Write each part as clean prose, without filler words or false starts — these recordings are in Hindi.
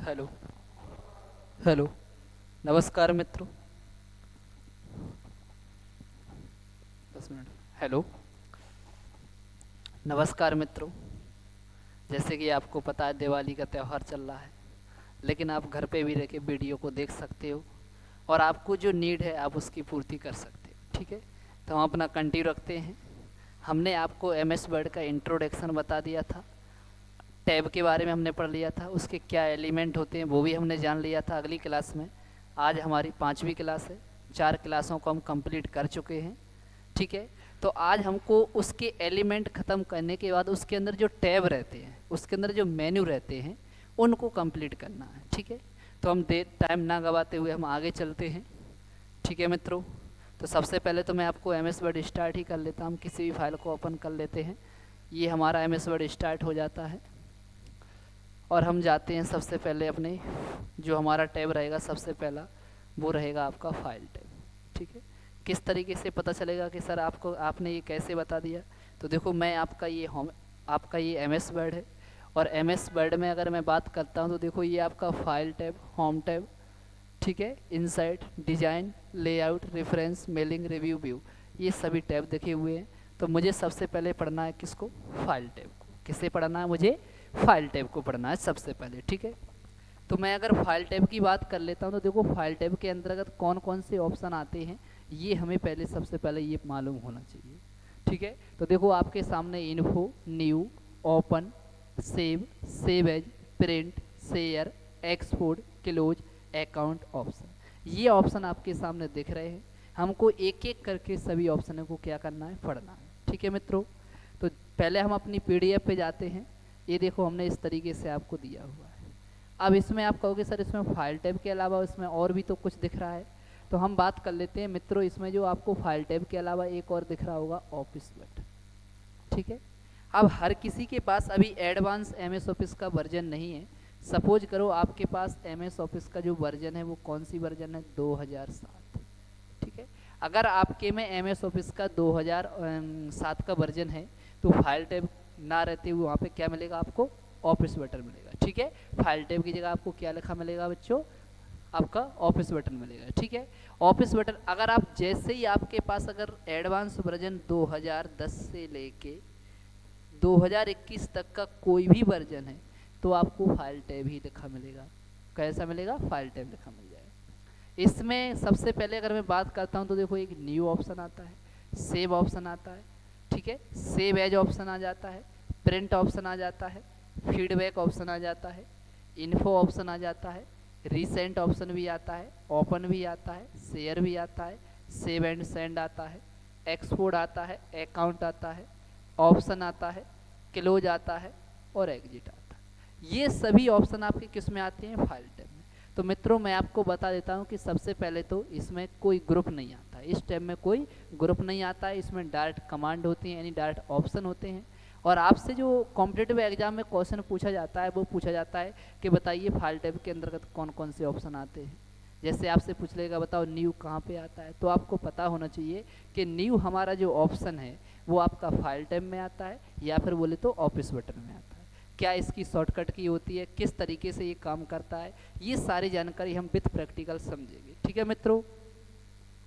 हेलो। हेलो। नमस्कार मित्रों। 10 मिनट। हेलो। नमस्कार मित्रों। जैसे कि आपको पता है दिवाली का त्यौहार चल रहा है, लेकिन आप घर पे भी रह के वीडियो को देख सकते हो और आपको जो नीड है आप उसकी पूर्ति कर सकते हो। ठीक है, तो हम अपना कंटिन्यू रखते हैं। हमने आपको एम एस वर्ड का इंट्रोडक्शन बता दिया था, टैब के बारे में हमने पढ़ लिया था, उसके क्या एलिमेंट होते हैं वो भी हमने जान लिया था अगली क्लास में। आज हमारी 5वीं क्लास है, 4 क्लासों को हम कंप्लीट कर चुके हैं। ठीक है, तो आज हमको उसके एलिमेंट ख़त्म करने के बाद उसके अंदर जो टैब रहते हैं, उसके अंदर जो मेन्यू रहते हैं, उनको कंप्लीट करना है। ठीक है, तो हम टाइम ना गवाते हुए हम आगे चलते हैं। ठीक है मित्रों, तो सबसे पहले तो मैं आपको एम एस वर्ड स्टार्ट ही कर लेता हूँ। हम किसी भी फाइल को ओपन कर लेते हैं। ये हमारा एम एस वर्ड स्टार्ट हो जाता है और हम जाते हैं सबसे पहले अपने जो हमारा टैब रहेगा, सबसे पहला वो रहेगा आपका फाइल टैब। ठीक है, किस तरीके से पता चलेगा कि सर आपने ये कैसे बता दिया? तो देखो, मैं आपका ये एम एस वर्ड है और एम एस वर्ड में अगर मैं बात करता हूँ तो देखो ये आपका फाइल टैब, होम टैब, ठीक है, insight, design, layout, reference, mailing, review, view, ये सभी टैब देखे हुए हैं। तो मुझे सबसे पहले पढ़ना है किसको? फाइल टैब को। किसे पढ़ना है? मुझे फाइल टैब को पढ़ना है सबसे पहले। ठीक है, तो मैं अगर फाइल टैब की बात कर लेता हूँ तो देखो फाइल टैब के अंतर्गत कौन कौन से ऑप्शन आते हैं ये हमें पहले सबसे पहले ये मालूम होना चाहिए। ठीक है, तो देखो आपके सामने info, new, open, save, save as, print, share, export, close, account option, ये ऑप्शन आपके सामने दिख रहे हैं। हमको एक एक करके सभी ऑप्शनों को क्या करना है? पढ़ना है। ठीक है मित्रों, तो पहले हम अपनी पीडीएफ पे जाते हैं। ये देखो हमने इस तरीके से आपको दिया हुआ है। अब इसमें आप कहोगे सर इसमें फाइल टैब के अलावा इसमें और भी तो कुछ दिख रहा है, तो हम बात कर लेते हैं मित्रों। इसमें जो आपको फाइल टैब के अलावा एक और दिख रहा होगा, ऑफिस वर्ड। ठीक है, अब हर किसी के पास अभी एडवांस एम एस ऑफिस का वर्जन नहीं है। सपोज करो आपके पास एम एस ऑफिस का जो वर्जन है वो कौन सी वर्जन है? 2007। ठीक है, अगर आपके में एम एस ऑफिस का 2007 का वर्जन है तो फाइल टैब ना रहते हुए वहाँ पे क्या मिलेगा आपको? ऑफिस बटन मिलेगा। ठीक है, फाइल टैब की जगह आपको क्या लिखा मिलेगा बच्चों? आपका ऑफिस बटन मिलेगा। ठीक है, ऑफिस बटन अगर आप जैसे ही आपके पास अगर एडवांस वर्जन 2010 से लेके 2021 तक का कोई भी वर्जन है तो आपको फाइल टैब ही लिखा मिलेगा। कैसा मिलेगा? फाइल टैब लिखा मिल जाएगा। इसमें सबसे पहले अगर मैं बात करता हूँ तो देखो एक न्यू ऑप्शन आता है, सेव ऑप्शन आता है, ठीक है, सेव एज ऑप्शन आ जाता है, प्रिंट ऑप्शन आ जाता है, फीडबैक ऑप्शन आ जाता है, इन्फो ऑप्शन आ जाता है, रिसेंट ऑप्शन भी आता है, ओपन भी आता है, शेयर भी आता है, सेव एंड सेंड आता है, एक्सपोर्ट आता है, अकाउंट आता है, ऑप्शन आता है, क्लोज आता है और एग्जिट आता है। ये सभी ऑप्शन आपके किस में आते हैं? फाइल टैब में। तो मित्रों मैं आपको बता देता हूँ कि सबसे पहले तो इसमें कोई ग्रुप नहीं आता है, इस टैब में कोई ग्रुप नहीं आता है। इसमें डायरेक्ट कमांड होती है, यानी डायरेक्ट ऑप्शन होते हैं। और आपसे जो कॉम्पिटेटिव एग्जाम में क्वेश्चन पूछा जाता है वो पूछा जाता है कि बताइए फाइल टैब के अंतर्गत कौन कौन से ऑप्शन आते हैं। जैसे आपसे पूछ लेगा बताओ न्यू कहाँ पे आता है, तो आपको पता होना चाहिए कि न्यू हमारा जो ऑप्शन है वो आपका फाइल टैब में आता है या फिर बोले तो ऑफिस बटन में आता है। क्या इसकी शॉर्टकट की होती है, किस तरीके से ये काम करता है, ये सारी जानकारी हम विथ प्रैक्टिकल समझेंगे। ठीक है मित्रों,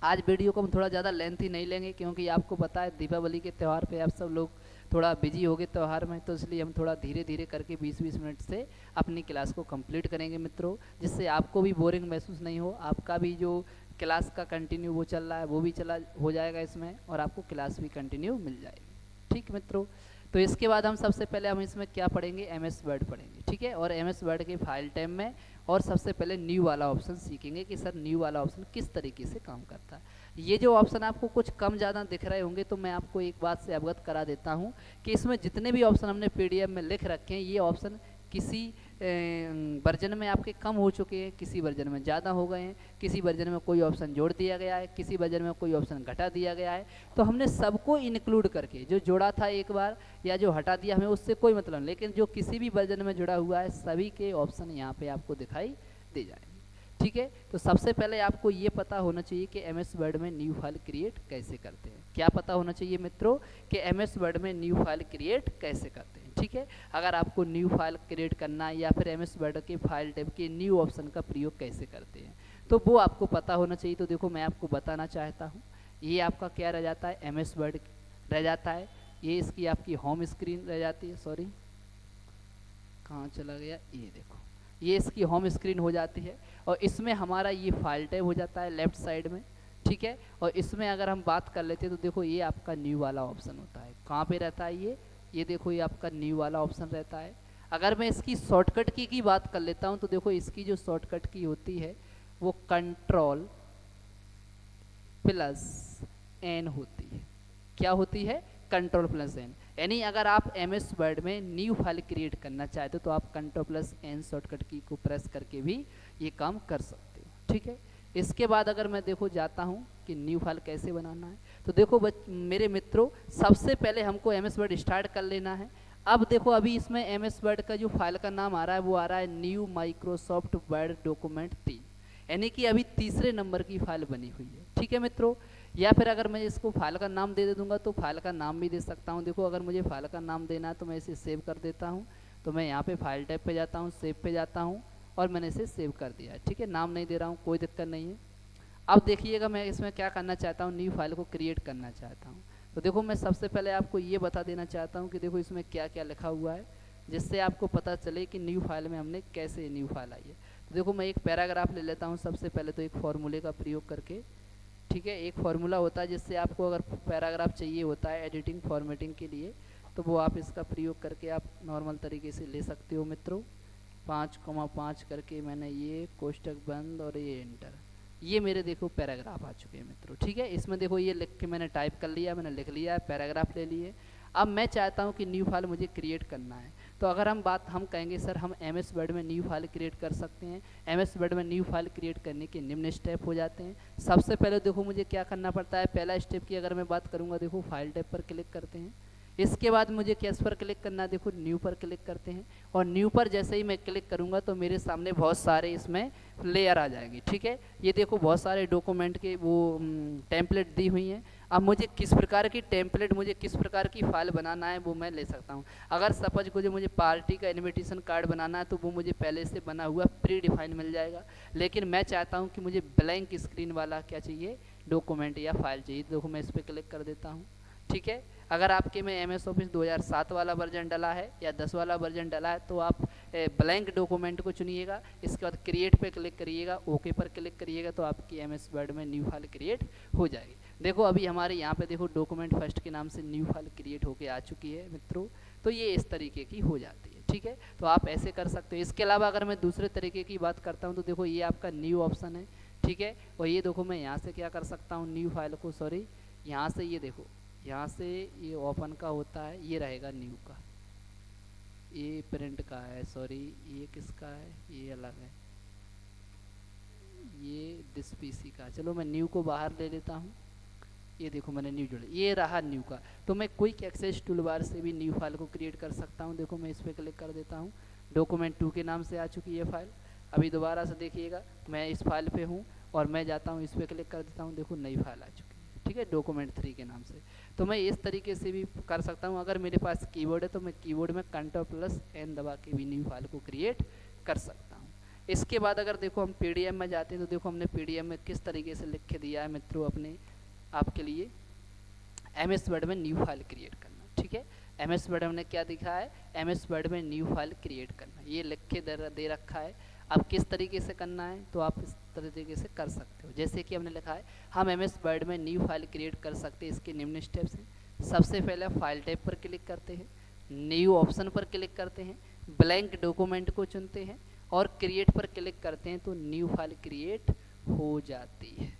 आज वीडियो को हम थोड़ा ज़्यादा लेंथी नहीं लेंगे क्योंकि आपको पता है दीपावली के त्यौहार पे आप सब लोग थोड़ा बिजी हो गए त्यौहार में, तो इसलिए हम थोड़ा धीरे धीरे करके 20-20 मिनट से अपनी क्लास को कंप्लीट करेंगे मित्रों, जिससे आपको भी बोरिंग महसूस नहीं हो। आपका भी जो क्लास का कंटिन्यू वो चल रहा है वो भी चला हो जाएगा इसमें और आपको क्लास भी कंटिन्यू मिल जाएगी। ठीक मित्रों, तो इसके बाद हम सबसे पहले हम इसमें क्या पढ़ेंगे? एम एस वर्ड पढ़ेंगे। ठीक है, और एम एस वर्ड के फाइल टैब में और सबसे पहले न्यू वाला ऑप्शन सीखेंगे कि सर न्यू वाला ऑप्शन किस तरीके से काम करता है। ये जो ऑप्शन आपको कुछ कम ज़्यादा दिख रहे होंगे तो मैं आपको एक बात से अवगत करा देता हूँ कि इसमें जितने भी ऑप्शन हमने पीडीएफ में लिख रखे हैं ये ऑप्शन किसी वर्जन में आपके कम हो चुके हैं, किसी वर्जन में ज़्यादा हो गए हैं, किसी वर्जन में कोई ऑप्शन जोड़ दिया गया है, किसी वर्जन में कोई ऑप्शन घटा दिया गया है। तो हमने सबको इंक्लूड करके जो जोड़ा था एक बार या जो हटा दिया हमें उससे कोई मतलब नहीं, लेकिन जो किसी भी वर्जन में जुड़ा हुआ है सभी के ऑप्शन यहाँ पे आपको दिखाई दे जाएंगे। ठीक है। तो सबसे पहले आपको ये पता होना चाहिए कि एमएस वर्ड में न्यू फाइल क्रिएट कैसे करते हैं। क्या पता होना चाहिए मित्रों कि एमएस वर्ड में न्यू फाइल क्रिएट कैसे करते हैं। ठीक है, अगर आपको न्यू फाइल क्रिएट करना है या फिर एमएस वर्ड के फाइल टाइप के न्यू ऑप्शन का प्रयोग कैसे करते हैं तो वो आपको पता होना चाहिए। तो देखो मैं आपको बताना चाहता हूँ, ये आपका क्या रह जाता है, एमएस वर्ड रह जाता है। ये इसकी आपकी होम स्क्रीन रह जाती है, सॉरी कहाँ चला गया, ये देखो ये इसकी होम स्क्रीन हो जाती है और इसमें हमारा ये फाइल टैब हो जाता है लेफ्ट साइड में। ठीक है, और इसमें अगर हम बात कर लेते हैं तो देखो ये आपका न्यू वाला ऑप्शन होता है। कहाँ पे रहता है ये देखो ये आपका न्यू वाला ऑप्शन रहता है। अगर मैं इसकी शॉर्टकट की बात कर लेता हूँ तो देखो इसकी जो शॉर्टकट की होती है वो कंट्रोल प्लस एन होती है। क्या होती है, कंट्रोल प्लस एन। यानी अगर आप एमएस वर्ड में न्यू फाइल क्रिएट करना चाहते हो तो आप कंट्रोल प्लस एन शॉर्टकट की को प्रेस करके भी ये काम कर सकते हो। ठीक है, इसके बाद अगर मैं देखो जाता हूँ कि न्यू फाइल कैसे बनाना है तो देखो मेरे मित्रों सबसे पहले हमको एमएस वर्ड स्टार्ट कर लेना है। अब देखो अभी इसमें एमएस वर्ड का जो फाइल का नाम आ रहा है वो आ रहा है न्यू माइक्रोसॉफ्ट वर्ड डॉक्यूमेंट 3, यानी कि अभी तीसरे नंबर की फाइल बनी हुई है। ठीक है मित्रों, या फिर अगर मैं इसको फाइल का नाम दे दूंगा तो फाइल का नाम भी दे सकता हूं। देखो अगर मुझे फाइल का नाम देना है तो मैं इसे सेव कर देता हूं। तो मैं यहाँ पे फाइल टैब पे जाता हूं, सेव पे जाता हूं और मैंने इसे सेव कर दिया है। ठीक है, नाम नहीं दे रहा हूँ, कोई दिक्कत नहीं है। अब देखिएगा मैं इसमें क्या करना चाहता हूँ, न्यू फाइल को क्रिएट करना चाहता हूँ। तो देखो मैं सबसे पहले आपको ये बता देना चाहता हूँ कि देखो इसमें क्या क्या लिखा हुआ है जिससे आपको पता चले कि न्यू फाइल में हमने कैसे न्यू फाइल आई है। तो देखो मैं एक पैराग्राफ ले लेता हूँ सबसे पहले तो एक फॉर्मूले का प्रयोग करके। ठीक है, एक फार्मूला होता है जिससे आपको अगर पैराग्राफ चाहिए होता है एडिटिंग फॉर्मेटिंग के लिए तो वो आप इसका प्रयोग करके आप नॉर्मल तरीके से ले सकते हो मित्रों। 5,5 करके मैंने ये कोष्टक बंद और ये एंटर, ये मेरे देखो पैराग्राफ आ चुके हैं मित्रों। ठीक है, इसमें देखो ये लिख के मैंने टाइप कर लिया, मैंने लिख लिया है, पैराग्राफ ले लिए। अब मैं चाहता हूँ कि न्यू फाइल मुझे क्रिएट करना है। तो अगर हम कहेंगे सर हम एमएस वर्ड में न्यू फाइल क्रिएट कर सकते हैं। एमएस वर्ड में न्यू फाइल क्रिएट करने के निम्न स्टेप हो जाते हैं। सबसे पहले देखो मुझे क्या करना पड़ता है, पहला स्टेप की अगर मैं बात करूँगा देखो फाइल टैब पर क्लिक करते हैं। इसके बाद मुझे किस पर क्लिक करना है, देखो न्यू पर क्लिक करते हैं और न्यू पर जैसे ही मैं क्लिक करूंगा तो मेरे सामने बहुत सारे इसमें लेयर आ जाएंगे। ठीक है, ये देखो बहुत सारे डॉक्यूमेंट के वो टेम्पलेट दी हुई हैं। अब मुझे किस प्रकार की टेम्पलेट, मुझे किस प्रकार की फाइल बनाना है वो मैं ले सकता हूँ। अगर सपोज को जो मुझे पार्टी का इनविटेशन कार्ड बनाना है तो वो मुझे पहले से बना हुआ प्री डिफाइन मिल जाएगा। लेकिन मैं चाहता हूँ कि मुझे ब्लैंक स्क्रीन वाला क्या चाहिए, डॉक्यूमेंट या फाइल चाहिए। देखो मैं इस पर क्लिक कर देता हूँ। ठीक है, अगर आपके में एम एस ऑफिस 2007 वाला वर्जन डला है या 10 वाला वर्जन डला है तो आप ब्लैंक डॉक्यूमेंट को चुनिएगा। इसके बाद क्रिएट पे क्लिक करिएगा, ओके पर क्लिक करिएगा तो आपकी एम एस वर्ड में न्यू फाइल क्रिएट हो जाएगी। देखो अभी हमारे यहाँ पे देखो डॉक्यूमेंट फर्स्ट के नाम से न्यू फाइल क्रिएट होके आ चुकी है मित्रों। तो ये इस तरीके की हो जाती है। ठीक है, तो आप ऐसे कर सकते हो। इसके अलावा अगर मैं दूसरे तरीके की बात करता हूँ तो देखो ये आपका न्यू ऑप्शन है। ठीक है, और ये देखो मैं यहाँ से क्या कर सकता हूँ, न्यू फाइल को सॉरी यहाँ से ये देखो यहाँ से ये ओपन का होता है, ये रहेगा न्यू का, ये प्रिंट का है, सॉरी ये किसका है, ये अलग है, ये दिस पीसी का। चलो मैं न्यू को बाहर ले लेता हूँ। ये देखो मैंने न्यू जोड़ा, ये रहा न्यू का। तो मैं क्विक एक्सेस टूलबार से भी न्यू फाइल को क्रिएट कर सकता हूँ। देखो मैं इस पर क्लिक कर देता हूँ, डॉक्यूमेंट 2 के नाम से आ चुकी है फाइल। अभी दोबारा से देखिएगा मैं इस फाइल पे हूँ और मैं जाता हूँ इस पर क्लिक कर देता हूँ, देखो नई फाइल आ चुकी है। ठीक है, डॉक्यूमेंट 3 के नाम से। तो मैं इस तरीके से भी कर सकता हूँ। अगर मेरे पास कीबोर्ड है तो मैं कीबोर्ड में कंट्रोल प्लस एन दबा के भी न्यू फाइल को क्रिएट कर सकता हूँ। इसके बाद अगर देखो हम पीडीएफ में जाते हैं तो देखो हमने पीडीएफ में किस तरीके से लिख के दिया है मित्रों अपने आपके लिए एमएस वर्ड में न्यू फाइल क्रिएट करना। ठीक है, एमएस वर्ड में क्या दिखा है, एमएस वर्ड में न्यू फाइल क्रिएट करना, ये लिख के दे रखा है। अब किस तरीके से करना है तो आप इस तरीके से कर सकते हो। जैसे कि हमने लिखा है हम एमएस वर्ड में न्यू फाइल क्रिएट कर सकते हैं। इसके निम्न स्टेप्स हैं। सबसे पहले फाइल टैब पर क्लिक करते हैं, न्यू ऑप्शन पर क्लिक करते हैं, ब्लैंक डॉक्यूमेंट को चुनते हैं और क्रिएट पर क्लिक करते हैं तो न्यू फाइल क्रिएट हो जाती है।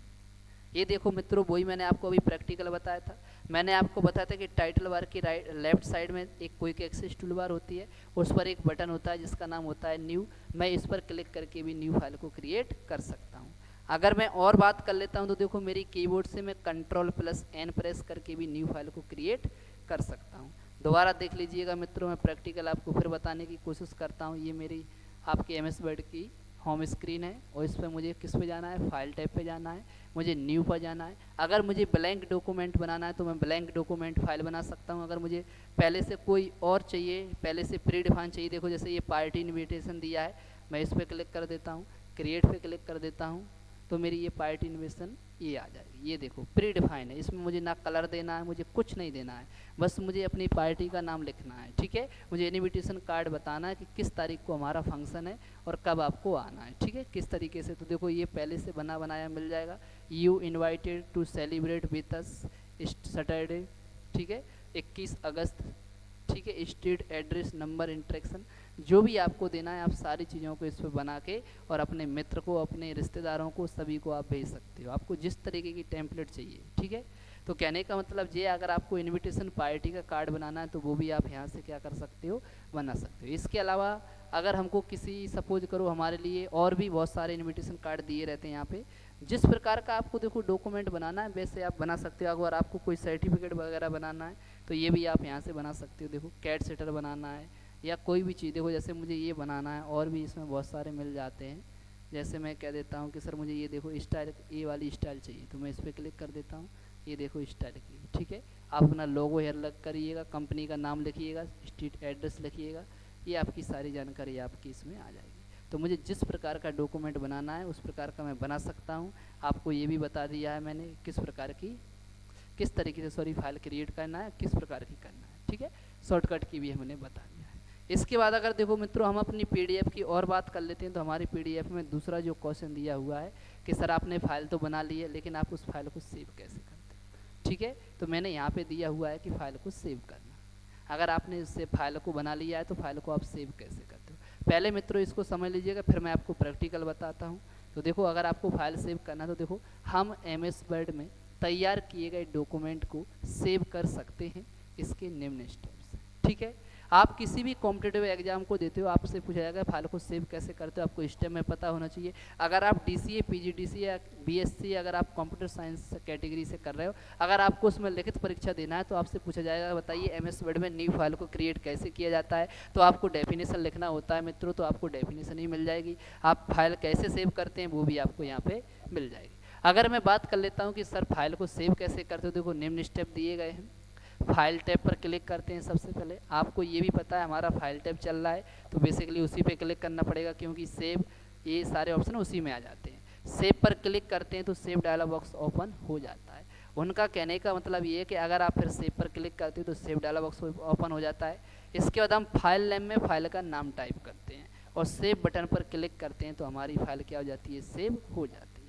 ये देखो मित्रों वही मैंने आपको अभी प्रैक्टिकल बताया था। मैंने आपको बताया था कि टाइटल बार की लेफ्ट साइड में एक क्विक एक्सेस टूल बार होती है, उस पर एक बटन होता है जिसका नाम होता है न्यू। मैं इस पर क्लिक करके भी न्यू फाइल को क्रिएट कर सकता हूँ। अगर मैं और बात कर लेता हूँ तो देखो मेरी कीबोर्ड से मैं कंट्रोल प्लस एन प्रेस करके भी न्यू फाइल को क्रिएट कर सकता हूँ। दोबारा देख लीजिएगा मित्रों, मैं प्रैक्टिकल आपको फिर बताने की कोशिश करता हूँ। ये मेरी आपकी एमएस वर्ड की होम स्क्रीन है और इस पर मुझे किस पे जाना है, फाइल टैब पे जाना है, मुझे न्यू पर जाना है। अगर मुझे ब्लैंक डॉक्यूमेंट बनाना है तो मैं ब्लैंक डॉक्यूमेंट फाइल बना सकता हूँ। अगर मुझे पहले से कोई और चाहिए, पहले से प्री डिफाइन चाहिए, देखो जैसे ये पार्टी इन्विटेशन दिया है, मैं इस पर क्लिक कर देता हूँ, क्रिएट पे क्लिक कर देता हूँ, तो मेरी ये पार्टी इन्विटेशन ये आ जाएगी। ये देखो प्री डिफाइन है, इसमें मुझे ना कलर देना है, मुझे कुछ नहीं देना है, बस मुझे अपनी पार्टी का नाम लिखना है। ठीक है, मुझे इनविटेशन कार्ड बताना है कि किस तारीख को हमारा फंक्शन है और कब आपको आना है। ठीक है, किस तरीके से, तो देखो ये पहले से बना बनाया मिल जाएगा। You invited to celebrate with us Saturday, ठीक है, 21 अगस्त, ठीक है, स्ट्रीट एड्रेस नंबर इंट्रैक्शन, जो भी आपको देना है आप सारी चीज़ों को इस पर बना के और अपने मित्र को, अपने रिश्तेदारों को, सभी को आप भेज सकते हो, आपको जिस तरीके की टेम्पलेट चाहिए। ठीक है, तो कहने का मतलब ये, अगर आपको इनविटेशन पार्टी का कार्ड बनाना है तो वो भी आप यहाँ से क्या कर सकते हो, बना सकते हो। इसके अलावा अगर हमको किसी, सपोज करो हमारे लिए और भी बहुत सारे इनविटेशन कार्ड दिए रहते हैं यहाँ पे, जिस प्रकार का आपको देखो डॉक्यूमेंट बनाना है वैसे आप बना सकते हो। अगर आपको कोई सर्टिफिकेट वगैरह बनाना है तो ये भी आप यहाँ से बना सकते हो। देखो कैट सेटर बनाना है या कोई भी चीज़, देखो जैसे मुझे ये बनाना है, और भी इसमें बहुत सारे मिल जाते हैं। जैसे मैं कह देता हूँ कि सर मुझे ये देखो स्टाइल, ये वाली स्टाइल चाहिए, तो मैं इस पर क्लिक कर देता हूँ, ये देखो स्टाइल की। ठीक है, आप अपना लोगो हेयर लग करिएगा, कंपनी का नाम लिखिएगा, स्ट्रीट एड्रेस लिखिएगा, ये आपकी सारी जानकारी आपकी इसमें आ जाएगी। तो मुझे जिस प्रकार का डॉक्यूमेंट बनाना है उस प्रकार का मैं बना सकता हूँ। आपको ये भी बता दिया है मैंने किस प्रकार की, किस तरीके से सॉरी फाइल क्रिएट करना है, किस प्रकार की करना है। ठीक है, शॉर्टकट की भी हमने बता दिया है। इसके बाद अगर देखो मित्रों हम अपनी पीडीएफ की और बात कर लेते हैं, तो हमारी पीडीएफ में दूसरा जो क्वेश्चन दिया हुआ है कि सर आपने फाइल तो बना ली है लेकिन आप उस फाइल को सेव कैसे करते हैं। ठीक है, तो मैंने यहाँ पे दिया हुआ है कि फाइल को सेव करना। अगर आपने इससे फाइल को बना लिया है तो फाइल को आप सेव कैसे करते हो, पहले मित्रों इसको समझ लीजिएगा, फिर मैं आपको प्रैक्टिकल बताता हूँ। तो देखो अगर आपको फाइल सेव करना है तो देखो हम MS वर्ड में तैयार किए गए डॉक्यूमेंट को सेव कर सकते हैं इसके निम्न स्टेप्स। ठीक है, आप किसी भी कॉम्पिटिटिव एग्जाम को देते हो, आपसे पूछा जाएगा फाइल को सेव कैसे करते हो, आपको स्टेप में पता होना चाहिए। अगर आप DCA PGDCA या BSc अगर आप कंप्यूटर साइंस कैटेगरी से कर रहे हो, अगर आपको उसमें लिखित परीक्षा देना है तो आपसे पूछा जाएगा बताइए MS वर्ड में न्यू फाइल को क्रिएट कैसे किया जाता है, तो आपको डेफिनेशन लिखना होता है मित्रों, तो आपको डेफिनेशन ही मिल जाएगी। आप फाइल कैसे सेव करते हैं वो भी आपको यहाँ पे मिल जाएगी। अगर मैं बात कर लेता हूँ कि सर फाइल को सेव कैसे करते हो, देखो निम्न स्टेप दिए गए हैं। फाइल टैब पर क्लिक करते हैं। सबसे पहले आपको ये भी पता है हमारा फाइल टैब चल रहा है तो बेसिकली उसी पे क्लिक करना पड़ेगा, क्योंकि सेव, ये सारे ऑप्शन उसी में आ जाते हैं। सेव पर क्लिक करते हैं तो सेव डायलॉग बॉक्स ओपन हो जाता है। उनका कहने का मतलब ये है कि अगर आप फिर सेव पर क्लिक करते हो तो सेव डायलॉग बॉक्स ओपन हो जाता है। इसके बाद हम फाइल नेम में फाइल का नाम टाइप करते हैं और सेव बटन पर क्लिक करते हैं तो हमारी फाइल क्या हो जाती है, सेव हो जाती है।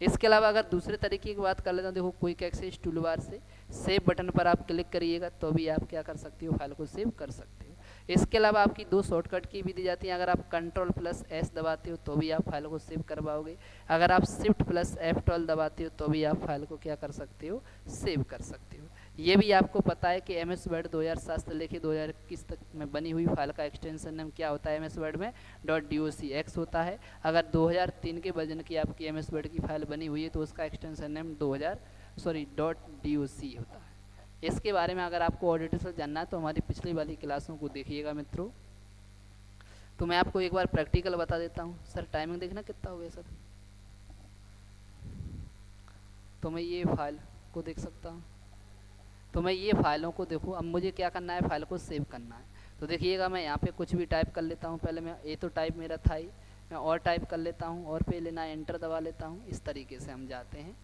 इसके अलावा अगर दूसरे तरीके की बात कर लेते हैं, देखो क्विक एक्सेस टूलबार से सेव बटन पर आप क्लिक करिएगा तो भी आप क्या कर सकते हो, फाइल को सेव कर सकते हो। इसके अलावा आपकी दो शॉर्टकट की भी दी जाती हैं। अगर आप Ctrl+S दबाते हो तो भी आप फाइल को सेव करवाओगे। अगर आप Shift+F12 दबाते हो तो भी आप फाइल को क्या कर सकते हो, सेव कर सकते हो। ये भी आपको पता है कि MS वर्ड 2007 से लेकर 2021 तक में बनी हुई फाइल का एक्सटेंशन नेम क्या होता है MS वर्ड में, .docx होता है। अगर 2003 के वर्जन की आपकी MS वर्ड की फाइल बनी हुई है तो उसका एक्सटेंशन नेम .doc होता है। इसके बारे में अगर आपको और डिटेल से जानना है तो हमारी पिछली वाली क्लासों को देखिएगा मित्रों। तो मैं आपको एक बार प्रैक्टिकल बता देता हूँ। सर टाइमिंग देखना कितना हो गया सर, तो मैं ये फाइल को देख सकता हूँ, तो मैं ये फाइलों को देखूँ। अब मुझे क्या करना है, फाइल को सेव करना है। तो देखिएगा मैं यहाँ पे कुछ भी टाइप कर लेता हूँ। पहले मैं ये तो टाइप मेरा था ही, मैं और टाइप कर लेता हूँ और पे लेना एंटर दबा लेता हूँ। इस तरीके से हम जाते हैं।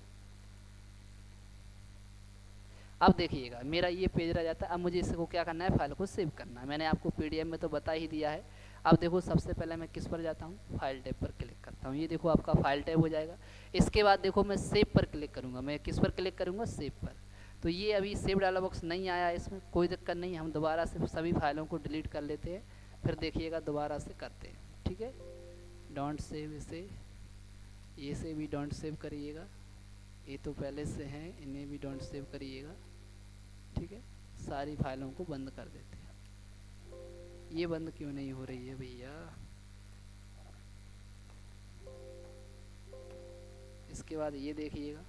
अब देखिएगा मेरा ये पेज रह जाता है। अब मुझे इसको क्या करना है, फाइल को सेव करना है। मैंने आपको PDF में तो बता ही दिया है। अब देखो सबसे पहले मैं किस पर जाता हूँ, फाइल टैब पर क्लिक करता हूँ। ये देखो आपका फाइल टैब हो जाएगा। इसके बाद देखो मैं सेव पर क्लिक करूँगा। मैं किस पर क्लिक करूँगा, सेव पर। तो ये अभी सेव डायलॉग बॉक्स नहीं आया, इसमें कोई दिक्कत नहीं। हम दोबारा से सभी फाइलों को डिलीट कर लेते हैं, फिर देखिएगा दोबारा से करते हैं। ठीक है, डोंट सेव, इसे ये से भी डोंट सेव करिएगा। ये तो पहले से हैं, इन्हें भी डोंट सेव करिएगा। ठीक है, सारी फाइलों को बंद कर देते हैं। ये बंद क्यों नहीं हो रही है भैया, इसके बाद ये देखिएगा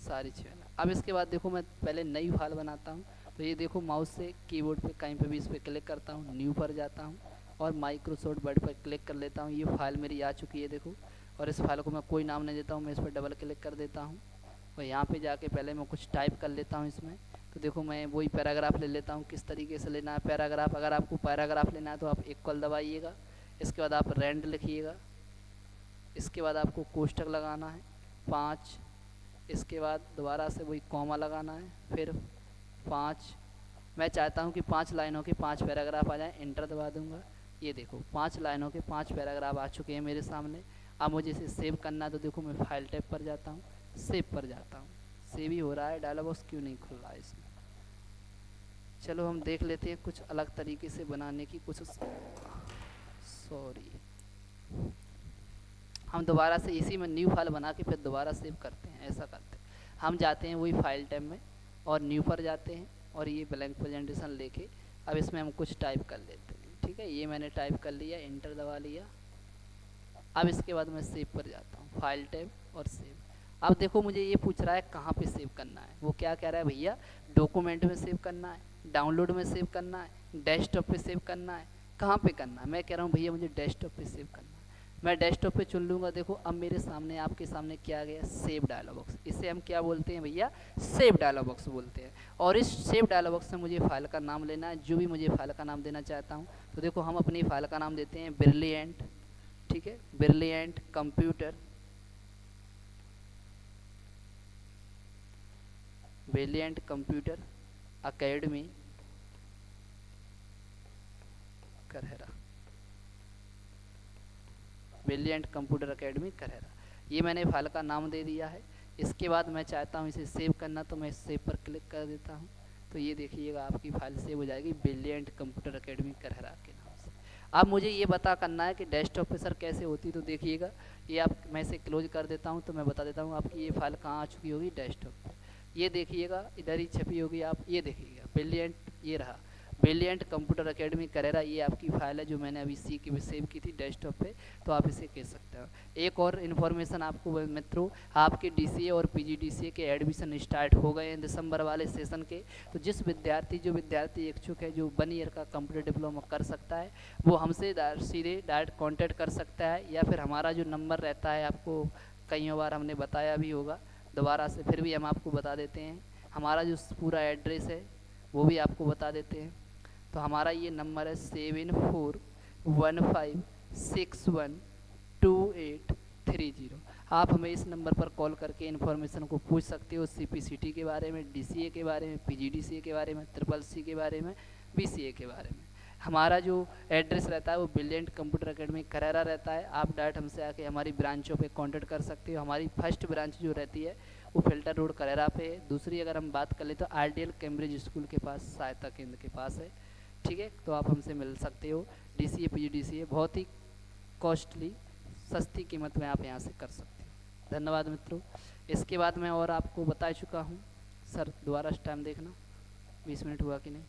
सारी चीज़ें। अब इसके बाद देखो मैं पहले नई फाइल बनाता हूँ। तो ये देखो माउस से कीबोर्ड पे कहीं पे भी इस पर क्लिक करता हूँ, न्यू पर जाता हूँ, और माइक्रोसॉफ्ट वर्ड पर क्लिक कर लेता हूँ। ये फाइल मेरी आ चुकी है देखो, और इस फाइल को मैं कोई नाम नहीं देता हूँ, मैं इस पर डबल क्लिक कर देता हूँ और यहाँ पे जाके पहले मैं कुछ टाइप कर लेता हूँ इसमें। तो देखो मैं वही पैराग्राफ ले लेता हूँ। किस तरीके से लेना है पैराग्राफ, अगर आपको पैराग्राफ लेना है तो आप इक्वल दबाइएगा, इसके बाद आप रेंड लिखिएगा, इसके बाद आपको कोष्टक लगाना है 5, इसके बाद दोबारा से वही कॉमा लगाना है, फिर 5। मैं चाहता हूँ कि 5 लाइनों के 5 पैराग्राफ आ जाएं, इंटर दबा दूंगा। ये देखो 5 लाइनों के 5 पैराग्राफ आ चुके हैं मेरे सामने। अब मुझे इसे सेव करना है, तो देखो मैं फाइल टैब पर जाता हूँ, सेव पर जाता हूँ। सेव ही हो रहा है, डायलॉग बॉक्स क्यों नहीं खुल रहा है इसमें। चलो हम देख लेते हैं कुछ अलग तरीके से बनाने की कोशिश। सॉरी, हम दोबारा से इसी में न्यू फाइल बना के फिर दोबारा सेव करते हैं। ऐसा करते हैं, हम जाते हैं वही फाइल टैब में और न्यू पर जाते हैं और ये ब्लैंक प्रेजेंटेशन लेके अब इसमें हम कुछ टाइप कर लेते हैं। ठीक है, ये मैंने टाइप कर लिया, इंटर दबा लिया। अब इसके बाद मैं सेव पर जाता हूँ, फाइल टैब और सेव। अब देखो मुझे ये पूछ रहा है कहाँ पे सेव करना है। वो क्या कह रहा है भैया, डॉक्यूमेंट में सेव करना है, डाउनलोड में सेव करना है, डेस्कटॉप पे सेव करना है, कहाँ पे करना है। मैं कह रहा हूँ भैया मुझे डेस्कटॉप पे सेव करना है। मैं डेस्कटॉप पे चुन लूँगा। देखो अब मेरे सामने आपके सामने क्या आ गया, सेव डायलॉग बॉक्स। इसे हम क्या बोलते हैं भैया, सेव डायलॉग बॉक्स बोलते हैं। और इस सेव डायलॉग बॉक्स में मुझे फाइल का नाम लेना है, जो भी मुझे फाइल का नाम देना चाहता हूँ। तो देखो हम अपनी फाइल का नाम देते हैं ब्रिलिएंट। ठीक है, brilliant computer, brilliant computer academy Karhara, brilliant computer academy Karhara. ये मैंने फाइल का नाम दे दिया है। इसके बाद मैं चाहता हूँ इसे सेव करना, तो मैं सेव पर क्लिक कर देता हूँ। तो ये देखिएगा आपकी फाइल सेव हो जाएगी ब्रिलिएंट कंप्यूटर अकेडमी करहरा के नाम से। अब मुझे ये बता करना है कि डेस्कटॉप पे सर कैसे होती। तो देखिएगा ये आप, मैं इसे क्लोज कर देता हूँ तो मैं बता देता हूँ आपकी ये फाइल कहाँ आ चुकी होगी, डेस्कटॉप पर। ये देखिएगा इधर ही छपी होगी, आप ये देखिएगा ब्रिलिएंट, ये रहा ब्रिलिएंट कंप्यूटर अकेडमी करहरा। ये आपकी फाइल है जो मैंने अभी सेव की थी डेस्कटॉप पे। तो आप इसे कह सकते हो। एक और इन्फॉर्मेशन आपको मित्रों, आपके डीसीए और पीजीडीसीए के एडमिशन स्टार्ट हो गए हैं दिसंबर वाले सेशन के। तो जो विद्यार्थी इच्छुक है जो 1 ईयर का कंप्यूटर डिप्लोमा कर सकता है, वो हमसे सीधे डायरेक्ट कॉन्टैक्ट कर सकता है, या फिर हमारा जो नंबर रहता है, आपको कई बार हमने बताया भी होगा, दोबारा से फिर भी हम आपको बता देते हैं। हमारा जो पूरा एड्रेस है वो भी आपको बता देते हैं। तो हमारा ये नंबर है 7415612830। आप हमें इस नंबर पर कॉल करके इन्फॉर्मेशन को पूछ सकते हो, सीपीसीटी के बारे में, डीसीए के बारे में, पीजीडीसीए के बारे में, ट्रिपल सी के बारे में, बीसीए के बारे में। हमारा जो एड्रेस रहता है वो ब्रिलिएंट कंप्यूटर अकेडमी करहरा रहता है। आप डायरेक्ट हमसे आके हमारी ब्रांचों पे कांटेक्ट कर सकते हो। हमारी फर्स्ट ब्रांच जो रहती है वो फिल्टर रोड करहरा पे है। दूसरी अगर हम बात कर ले तो आरडीएल कैम्ब्रिज स्कूल के पास, सहायता केंद्र के पास है। ठीक है, तो आप हमसे मिल सकते हो। डीसीए पीजीडीसीए बहुत ही कॉस्टली, सस्ती कीमत में आप यहाँ से कर सकते हो। धन्यवाद मित्रों। इसके बाद मैं और आपको बता चुका हूँ। सर दोबारा टाइम देखना, 20 मिनट हुआ कि नहीं।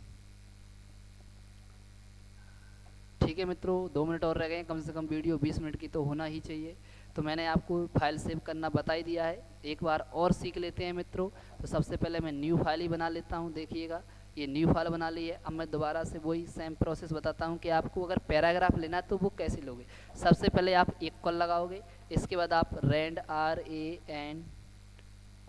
ठीक है मित्रों, 2 मिनट और रह गए हैं। कम से कम वीडियो 20 मिनट की तो होना ही चाहिए। तो मैंने आपको फाइल सेव करना बता ही दिया है, एक बार और सीख लेते हैं मित्रों। तो सबसे पहले मैं न्यू फाइल ही बना लेता हूँ। देखिएगा ये न्यू फाइल बना ली है। अब मैं दोबारा से वही सेम प्रोसेस बताता हूँ कि आपको अगर पैराग्राफ लेना है तो वो कैसे लोगे। सबसे पहले आप इक्वल लगाओगे, इसके बाद आप रेंड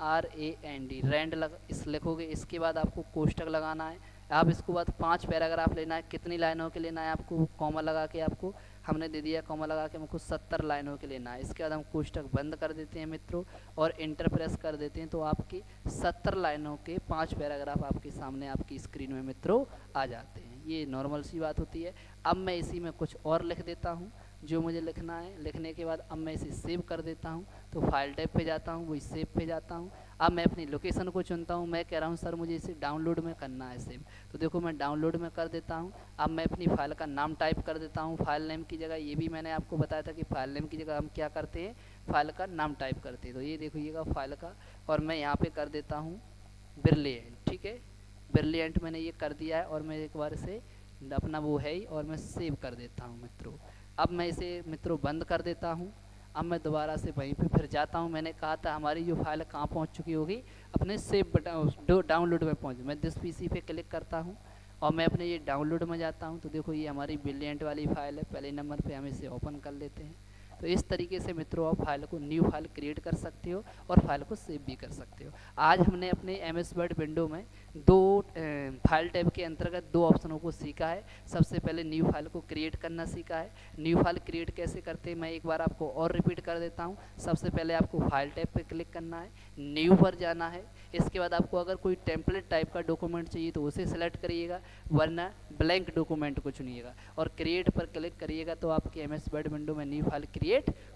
RAND रेंड इस लिखोगे। इसके बाद आपको कोष्टक लगाना है। आप इसको बाद 5 पैराग्राफ लेना है। कितनी लाइनों के लेना है आपको, कॉमा लगा के आपको हमने दे दिया, कॉमा लगा के हमको 70 लाइनों के लेना है। इसके बाद हम कोष्टक बंद कर देते हैं मित्रों और इंटर प्रेस कर देते हैं। तो आपकी 70 लाइनों के 5 पैराग्राफ आपके सामने आपकी स्क्रीन में मित्रों आ जाते हैं। ये नॉर्मल सी बात होती है। अब मैं इसी में कुछ और लिख देता हूँ जो मुझे लिखना है। लिखने के बाद अब मैं इसे सेव कर देता हूँ। तो फाइल टैब पे जाता हूँ, वही सेव पे जाता हूँ। अब मैं अपनी लोकेशन को चुनता हूँ। मैं कह रहा हूँ सर मुझे इसे डाउनलोड में करना है सेव। तो देखो मैं डाउनलोड में कर देता हूँ। अब मैं अपनी फाइल का नाम टाइप कर देता हूँ। फाइल नेम की जगह, ये भी मैंने आपको बताया था कि फाइल नेम की जगह हम क्या करते हैं, फाइल का नाम टाइप करते हैं। तो ये देखिएगा फाइल का, और मैं यहाँ पे कर देता हूँ ब्रिलिएंट। ठीक है, ब्रिलिएंट मैंने ये कर दिया है और मैं एक बार से अपना वो है ही, और मैं सेव कर देता हूँ मित्रों। अब मैं इसे मित्रों बंद कर देता हूँ। अब मैं दोबारा से वहीं पे फिर जाता हूँ। मैंने कहा था हमारी जो फाइल कहाँ पहुँच चुकी होगी, अपने सेव बटन डाउनलोड में पहुँच। मैं दिस पीसी पे क्लिक करता हूँ और मैं अपने ये डाउनलोड में जाता हूँ तो देखो ये हमारी ब्रिलियंट वाली फ़ाइल है, पहले नंबर पे हम इसे ओपन कर लेते हैं। तो इस तरीके से मित्रों आप फाइल को न्यू फाइल क्रिएट कर सकते हो और फाइल को सेव भी कर सकते हो। आज हमने अपने एमएस वर्ड विंडो में दो फाइल टैब के अंतर्गत दो ऑप्शनों को सीखा है। सबसे पहले न्यू फाइल को क्रिएट करना सीखा है। न्यू फाइल क्रिएट कैसे करते हैं मैं एक बार आपको और रिपीट कर देता हूँ। सबसे पहले आपको फाइल टैब पर क्लिक करना है, न्यू पर जाना है। इसके बाद आपको अगर कोई टेम्पलेट टाइप का डॉक्यूमेंट चाहिए तो उसे सेलेक्ट करिएगा, वरना ब्लैंक डॉक्यूमेंट को चुनिएगा और क्रिएट पर क्लिक करिएगा तो आपकी एमएस वर्ड विंडो में न्यू फाइल क्रिएट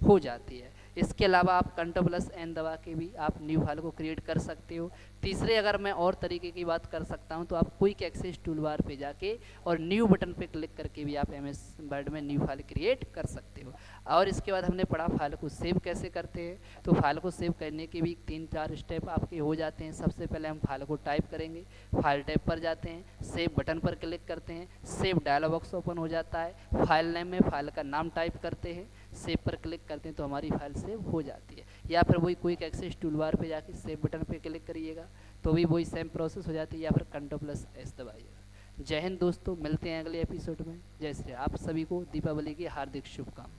हो जाती है। इसके अलावा आप Ctrl+N दबा के भी आप न्यू फाइल को क्रिएट कर सकते हो। तीसरे अगर मैं और तरीके की बात कर सकता हूं तो आप क्विक एक्सेस टूल बार पे जाके और न्यू बटन पे क्लिक करके भी आप एमएस वर्ड में न्यू फाइल क्रिएट कर सकते हो। और इसके बाद हमने पढ़ा फाइल को सेव कैसे करते हैं। तो फाइल को सेव करने के भी 3-4 स्टेप आपके हो जाते हैं। सबसे पहले हम फाइल को टाइप करेंगे, फाइल टैब पर जाते हैं, सेव बटन पर क्लिक करते हैं, सेव डायलॉग बॉक्स ओपन हो जाता है। फाइल नेम में फाइल का नाम टाइप करते हैं, सेव पर क्लिक करते हैं तो हमारी फाइल सेव हो जाती है। या फिर वही क्विक एक्सेस टूल बार पे जाके सेव बटन पे क्लिक करिएगा तो भी वही सेम प्रोसेस हो जाती है, या फिर Ctrl+S दबाइएगा। जय हिंद दोस्तों, मिलते हैं अगले एपिसोड में। जय श्री। आप सभी को दीपावली की हार्दिक शुभकामनाएं।